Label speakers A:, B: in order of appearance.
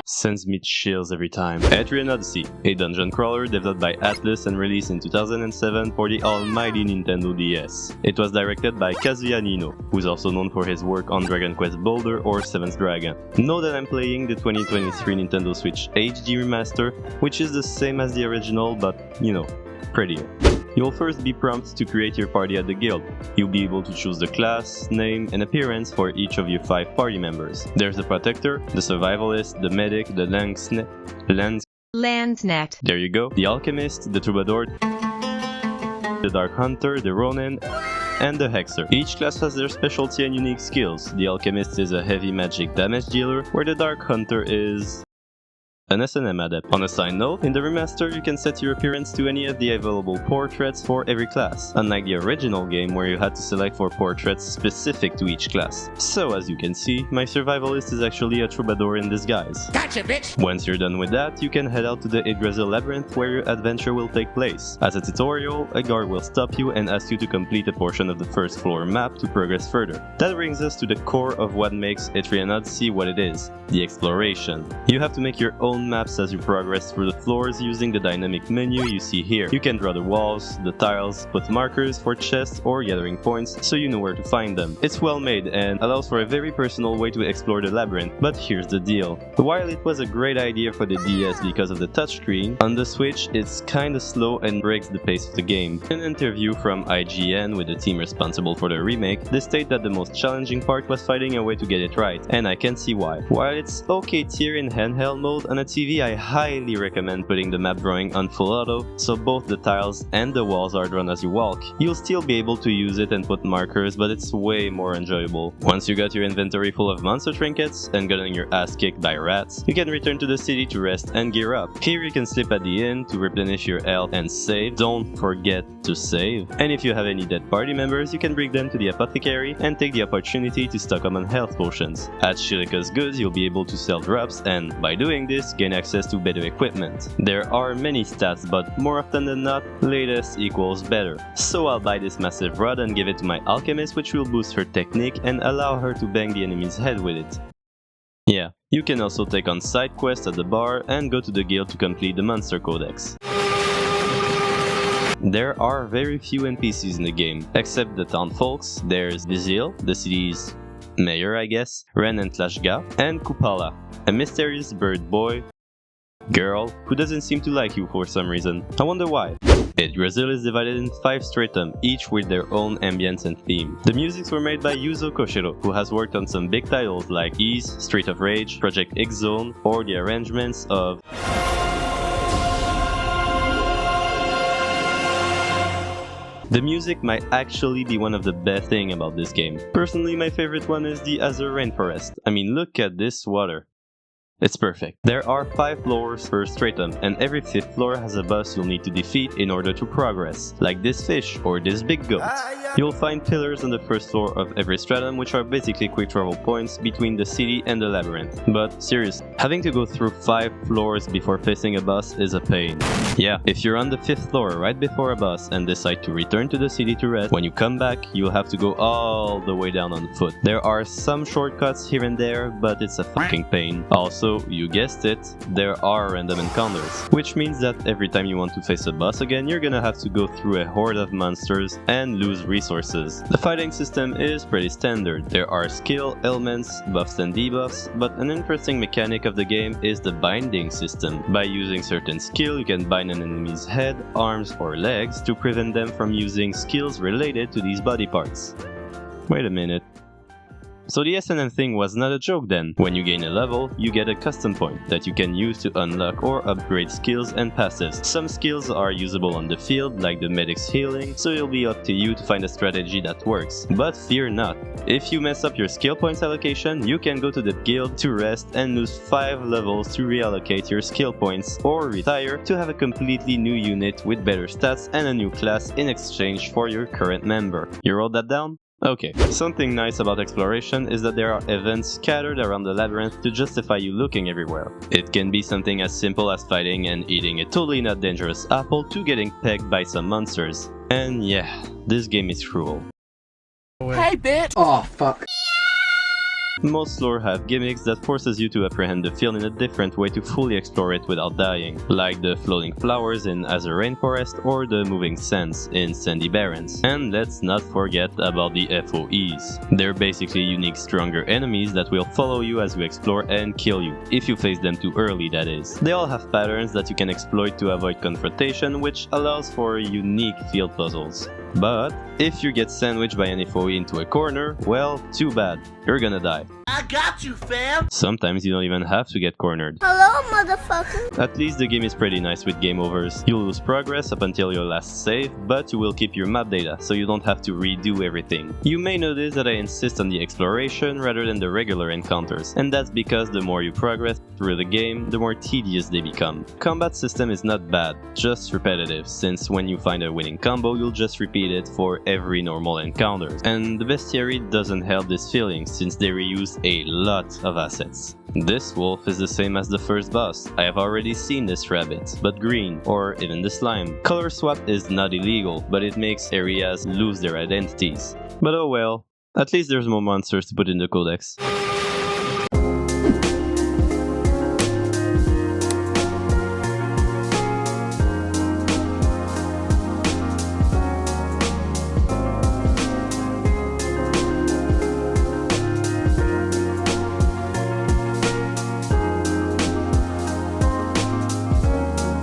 A: Sends me chills every time. Etrian Odyssey, a dungeon crawler developed by Atlus and released in 2007 for the almighty Nintendo DS. It was directed by Kazuya Nino, who's also known for his work on Dragon Quest Builder or 7th Dragon. Know that I'm playing the 2023 Nintendo Switch HD Remaster, which is the same as the original but, you know, prettier. You'll first be prompted to create your party at the guild. You'll be able to choose the class, name, and appearance for each of your 5 party members. There's the Protector, the Survivalist, the Medic, the Landsnet. There you go. The Alchemist, the Troubadour, the Dark Hunter, the Ronin, and the Hexer. Each class has their specialty and unique skills. The Alchemist is a heavy magic damage dealer, where the Dark Hunter is an S&M adept. On a side note, in the remaster you can set your appearance to any of the available portraits for every class, unlike the original game where you had to select for portraits specific to each class. So as you can see, my survivalist is actually a troubadour in disguise. Gotcha, bitch! Once you're done with that, you can head out to the Yggdrasil Labyrinth where your adventure will take place. As a tutorial, a guard will stop you and ask you to complete a portion of the first floor map to progress further. That brings us to the core of what makes Etrian Odyssey what it is, the exploration. You have to make your own maps as you progress through the floors using the dynamic menu you see here. You can draw the walls, the tiles, put markers for chests or gathering points so you know where to find them. It's well made and allows for a very personal way to explore the labyrinth, but here's the deal. While it was a great idea for the DS because of the touchscreen, on the Switch it's kinda slow and breaks the pace of the game. In an interview from IGN with the team responsible for the remake, they state that the most challenging part was finding a way to get it right, and I can see why. While it's okay tier in handheld mode, on a TV I highly recommend putting the map drawing on full auto, so both the tiles and the walls are drawn as you walk. You'll still be able to use it and put markers, but it's way more enjoyable. Once you got your inventory full of monster trinkets and gotten your ass kicked by rats, you can return to the city to rest and gear up. Here you can sleep at the inn to replenish your health and save. Don't forget to save. And if you have any dead party members, you can bring them to the apothecary and take the opportunity to stock up on health potions. At Shilika's Goods, you'll be able to sell drops and, by doing this, gain access to better equipment. There are many stats, but more often than not, latest equals better. So I'll buy this massive rod and give it to my alchemist, which will boost her technique and allow her to bang the enemy's head with it. Yeah, you can also take on side quests at the bar and go to the guild to complete the monster codex. There are very few NPCs in the game, except the town folks. There's Vizil, the city's mayor I guess, Ren and Tlashga, and Kupala, a mysterious bird boy girl who doesn't seem to like you for some reason. I wonder why. Yggdrasil is divided in 5 stratum, each with their own ambience and theme. The musics were made by Yuzo Koshiro, who has worked on some big titles like Ease, Street of Rage, Project X Zone, or the arrangements of The music might actually be one of the best things about this game. Personally, my favorite one is the Azure Rainforest. I mean, look at this water. It's perfect. There are 5 floors per stratum, and every 5th floor has a boss you'll need to defeat in order to progress, like this fish or this big goat. You'll find pillars on the first floor of every stratum, which are basically quick travel points between the city and the labyrinth. But seriously, having to go through 5 floors before facing a boss is a pain. Yeah, if you're on the 5th floor right before a boss and decide to return to the city to rest, when you come back, you'll have to go all the way down on foot. There are some shortcuts here and there, but it's a fucking pain. Also, you guessed it, there are random encounters, which means that every time you want to face a boss again, you're gonna have to go through a horde of monsters and lose resources. The fighting system is pretty standard. There are skill, elements, buffs and debuffs, but an interesting mechanic of the game is the binding system. By using certain skill, you can bind an enemy's head, arms or legs to prevent them from using skills related to these body parts. Wait a minute. So the S&M thing was not a joke then. When you gain a level, you get a custom point that you can use to unlock or upgrade skills and passives. Some skills are usable on the field, like the medic's healing, so it'll be up to you to find a strategy that works. But fear not. If you mess up your skill points allocation, you can go to the guild to rest and lose 5 levels to reallocate your skill points, or retire to have a completely new unit with better stats and a new class in exchange for your current member. You wrote that down? Okay, something nice about exploration is that there are events scattered around the labyrinth to justify you looking everywhere. It can be something as simple as fighting and eating a totally not dangerous apple to getting pegged by some monsters. And yeah, this game is cruel.
B: Hey bitch! Oh fuck.
A: Most lore have gimmicks that forces you to apprehend the field in a different way to fully explore it without dying, like the floating flowers in Azure Rainforest or the moving sands in Sandy Barrens. And let's not forget about the FOEs. They're basically unique stronger enemies that will follow you as you explore and kill you, if you face them too early, that is. They all have patterns that you can exploit to avoid confrontation, which allows for unique field puzzles. But if you get sandwiched by an FOE into a corner, well, too bad, you're gonna die.
C: I got you, fam!
A: Sometimes you don't even have to get cornered.
C: Hello, motherfucker!
A: At least the game is pretty nice with game overs. You'll lose progress up until your last save, but you will keep your map data, so you don't have to redo everything. You may notice that I insist on the exploration rather than the regular encounters, and that's because the more you progress through the game, the more tedious they become. Combat system is not bad, just repetitive, since when you find a winning combo, you'll just repeat it for every normal encounter. And the bestiary doesn't help this feeling, since they reuse a lot of assets. This wolf is the same as the first boss. I have already seen this rabbit, but green, or even the slime. Color swap is not illegal, but it makes areas lose their identities. But oh well, at least there's more monsters to put in the codex.